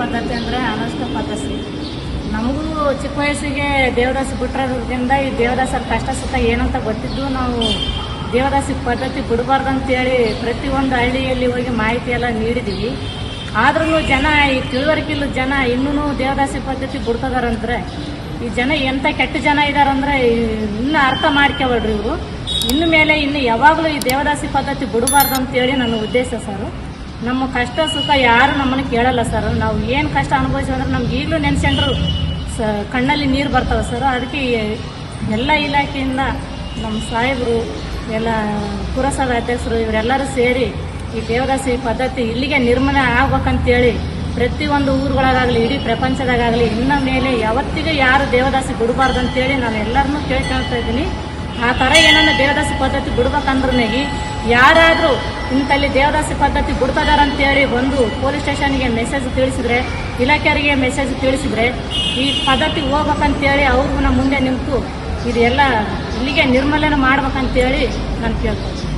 ಪದ್ಧತಿ ಅಂದರೆ ಅನಷ್ಟ ಪದ್ಧತಿ. ನಮಗೂ ಚಿಕ್ಕ ವಯಸ್ಸಿಗೆ ದೇವದಾಸಿ ಬಿಟ್ಟಿರೋದ್ರಿಂದ ಈ ದೇವದಾಸರ ಕಷ್ಟ ಸುಖ ಏನಂತ ಗೊತ್ತಿದ್ದು ನಾವು ದೇವದಾಸಿ ಪದ್ಧತಿ ಬಿಡಬಾರ್ದು ಅಂತೇಳಿ ಪ್ರತಿಯೊಂದು ಹಳ್ಳಿಯಲ್ಲಿ ಹೋಗಿ ಮಾಹಿತಿ ಎಲ್ಲ ನೀಡಿದ್ದೀವಿ. ಆದ್ರೂ ಜನ ಈ ತಿಳುವಳಿಕೆಲ್ಲ ಜನ ಇನ್ನೂ ದೇವದಾಸಿ ಪದ್ಧತಿ ಬಿಡ್ತದಾರಂದ್ರೆ ಈ ಜನ ಎಂಥ ಕೆಟ್ಟ ಜನ ಇದಾರಂದ್ರೆ ಇನ್ನೂ ಅರ್ಥ ಮಾಡ್ಕೊಳ್ರಿ ಇವರು. ಇನ್ನು ಮೇಲೆ ಇನ್ನು ಯಾವಾಗಲೂ ಈ ದೇವದಾಸಿ ಪದ್ಧತಿ ಬಿಡಬಾರ್ದು ಅಂತೇಳಿ ನನ್ನ ಉದ್ದೇಶ ಸರ್. ನಮ್ಮ ಕಷ್ಟ ಸುಖ ಯಾರು ನಮ್ಮನ್ನು ಕೇಳಲ್ಲ ಸರ್. ನಾವು ಏನು ಕಷ್ಟ ಅನುಭವಿಸಿದ್ರೆ ನಮ್ಗೆ ಈಗಲೂ ನೆನೆಸ್ಕೊಂಡ್ರು ಕಣ್ಣಲ್ಲಿ ನೀರು ಬರ್ತಾವೆ ಸರ್. ಅದಕ್ಕೆ ಎಲ್ಲ ಇಲಾಖೆಯಿಂದ ನಮ್ಮ ಸಾಹೇಬರು ಎಲ್ಲ ಪುರಸಭೆ ಅಧ್ಯಕ್ಷರು ಇವರೆಲ್ಲರೂ ಸೇರಿ ಈ ದೇವದಾಸಿ ಪದ್ಧತಿ ಇಲ್ಲಿಗೆ ನಿರ್ಮೂಲನೆ ಆಗ್ಬೇಕಂತೇಳಿ ಪ್ರತಿಯೊಂದು ಊರುಗಳಾಗಲಿ ಇಡೀ ಪ್ರಪಂಚದಾಗಲಿ ಇನ್ನ ಮೇಲೆ ಯಾವತ್ತಿಗೂ ಯಾರು ದೇವದಾಸಿ ಬಿಡಬಾರ್ದು ಅಂತೇಳಿ ನಾನು ಎಲ್ಲರನ್ನೂ ಕೇಳ್ಕೊಳ್ತಾ ಇದ್ದೀನಿ. ಆ ಥರ ಏನನ್ನ ದೇವದಾಸಿ ಪದ್ಧತಿ ಬಿಡ್ಬೇಕಂದ್ರೆ ಯಾರಾದರೂ ಇಂಥಲ್ಲಿ ದೇವದಾಸಿ ಪದ್ಧತಿ ಬಿಡ್ತದಾರಂತೇಳಿ ಬಂದು ಪೊಲೀಸ್ ಸ್ಟೇಷನ್ಗೆ ಮೆಸೇಜ್ ತಿಳಿಸಿದ್ರೆ, ಇಲಾಖೆಯವರಿಗೆ ಮೆಸೇಜ್ ತಿಳಿಸಿದ್ರೆ ಈ ಪದ್ಧತಿ ಹೋಗ್ಬೇಕಂತೇಳಿ ಅವ್ರಿಗೂ ಮುಂದೆ ನಿಂತು ಇದೆಲ್ಲ ಇಲ್ಲಿಗೆ ನಿರ್ಮೂಲನೆ ಮಾಡ್ಬೇಕಂತೇಳಿ ನಾನು ಕೇಳ್ತೀನಿ.